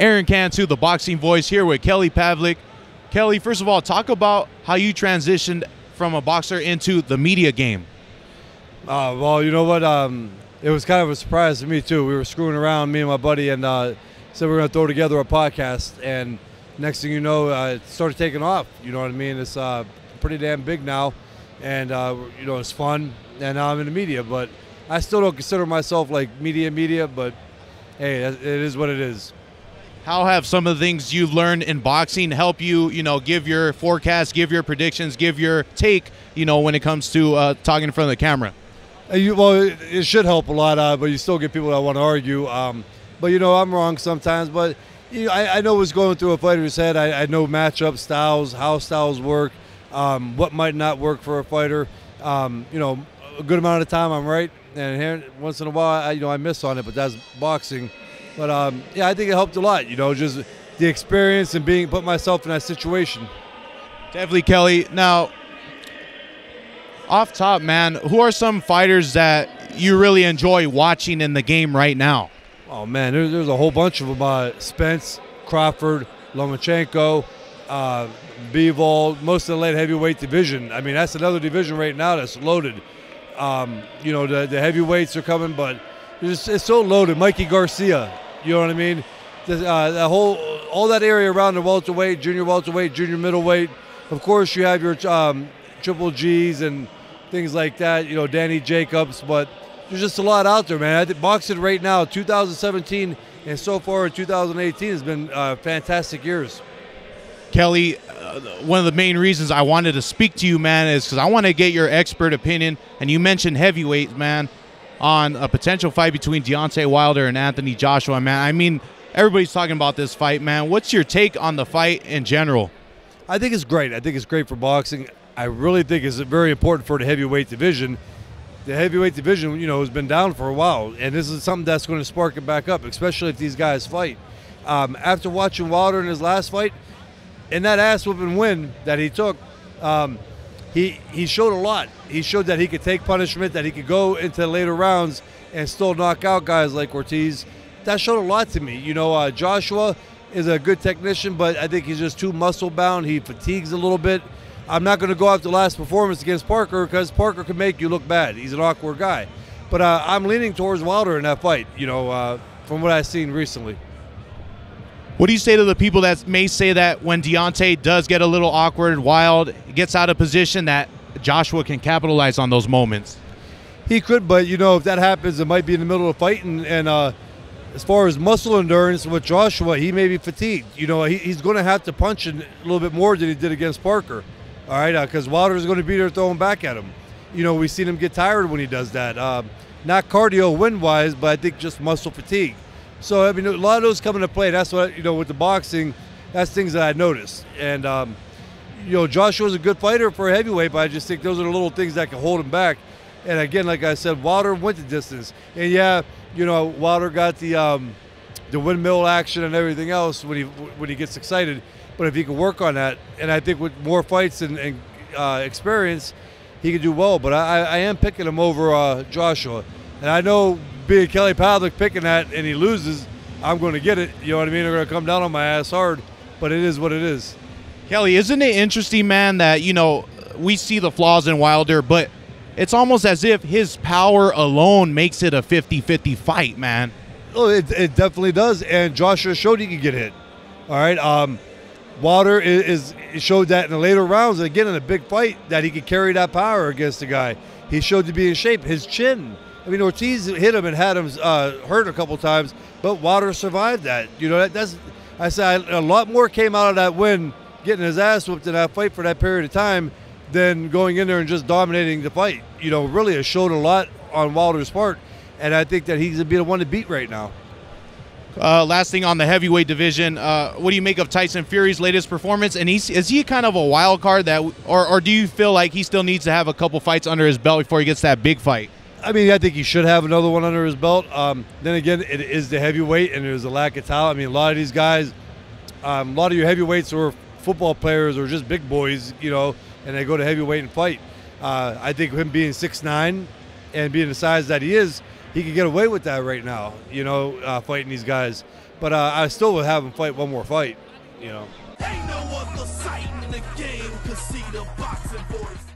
Aaron Cantu, the boxing voice, here with Kelly PAVLIK. Kelly, first of all, talk about how you transitioned from a boxer into the media game. Well, you know what? It was kind of a surprise to me, too. We were screwing around, me and my buddy, and said we were going to throw together a podcast. And next thing you know, it started taking off. You know what I mean? It's pretty damn big now. And, you know, it's fun. And now I'm in the media. But I still don't consider myself like media, but hey, it is what it is. How have some of the things you've learned in boxing help you, give your forecast, give your predictions, give your take, when it comes to talking in front of the camera? Well, it should help a lot, but you still get people that want to argue. But, I'm wrong sometimes. But I know what's going through a fighter's head. I know matchup styles, how styles work, what might not work for a fighter. A good amount of the time I'm right. And here, once in a while, I miss on it, but that's boxing. But, yeah, I think it helped a lot, just the experience and put myself in that situation. Definitely, Kelly. Now, off top, man, who are some fighters that you really enjoy watching in the game right now? Oh, man, there's a whole bunch of them. Spence, Crawford, Lomachenko, Bivol, most of the light heavyweight division. I mean, that's another division right now that's loaded. The heavyweights are coming, but it's so loaded. Mikey Garcia, you know what I mean? All that area around the welterweight, junior middleweight. Of course, you have your triple Gs and things like that. Danny Jacobs, but there's just a lot out there, man. I think boxing right now, 2017 and so far in 2018 has been fantastic years. Kelly, one of the main reasons I wanted to speak to you, man, is because I want to get your expert opinion. And you mentioned heavyweight, man, on a potential fight between Deontay Wilder and Anthony Joshua, man. I mean, everybody's talking about this fight, man. What's your take on the fight in general? I think it's great. I think it's great for boxing. I really think it's very important for the heavyweight division. The heavyweight division, has been down for a while, and this is something that's going to spark it back up, especially if these guys fight. After watching Wilder in his last fight, and that ass-whooping win that he took, he showed a lot. He showed that he could take punishment, that he could go into the later rounds and still knock out guys like Ortiz. That showed a lot to me. Joshua is a good technician, but I think he's just too muscle-bound. He fatigues a little bit. I'm not going to go off the last performance against Parker because Parker can make you look bad. He's an awkward guy. But I'm leaning towards Wilder in that fight, from what I've seen recently. What do you say to the people that may say that when Deontay does get a little awkward, wild, gets out of position, that Joshua can capitalize on those moments? He could, but, if that happens, it might be in the middle of a fight. And as far as muscle endurance with Joshua, he may be fatigued. He's going to have to punch a little bit more than he did against Parker. All right, because Wilder is going to be there throwing back at him. We've seen him get tired when he does that. Not cardio win-wise, but I think just muscle fatigue. So, a lot of those come into play. That's what, with the boxing, that's things that I noticed. And, Joshua's a good fighter for a heavyweight, but I just think those are the little things that can hold him back. And, again, like I said, Wilder went the distance. And, yeah, Wilder got the windmill action and everything else when he gets excited. But if he can work on that, and I think with more fights and experience, he could do well. But I am picking him over Joshua. And I know being Kelly PAVLIK picking that and he loses, I'm going to get it. You know what I mean? They're going to come down on my ass hard. But it is what it is. Kelly, isn't it interesting, man, that, we see the flaws in Wilder, but it's almost as if his power alone makes it a 50-50 fight, man. Oh, it definitely does. And Joshua showed he could get hit. All right. Wilder showed that in the later rounds, and again in a big fight, that he could carry that power against the guy. He showed to be in shape. His chin. I mean, Ortiz hit him and had him hurt a couple times, but Wilder survived that. I said a lot more came out of that win, getting his ass whooped in that fight for that period of time, than going in there and just dominating the fight. Really has showed a lot on Wilder's part, and I think that he's going to be the one to beat right now. Last thing on the heavyweight division, what do you make of Tyson Fury's latest performance? And is he kind of a wild card or do you feel like he still needs to have a couple fights under his belt before he gets that big fight? I mean, I think he should have another one under his belt. Then again, it is the heavyweight, and there's a lack of talent. I mean, a lot of these guys, a lot of your heavyweights or football players or just big boys, and they go to heavyweight and fight. I think him being 6'9" and being the size that he is, he could get away with that right now, you know, fighting these guys. But I still would have him fight one more fight, you know. Ain't no other sight in the game, 'cause see the boxing voice.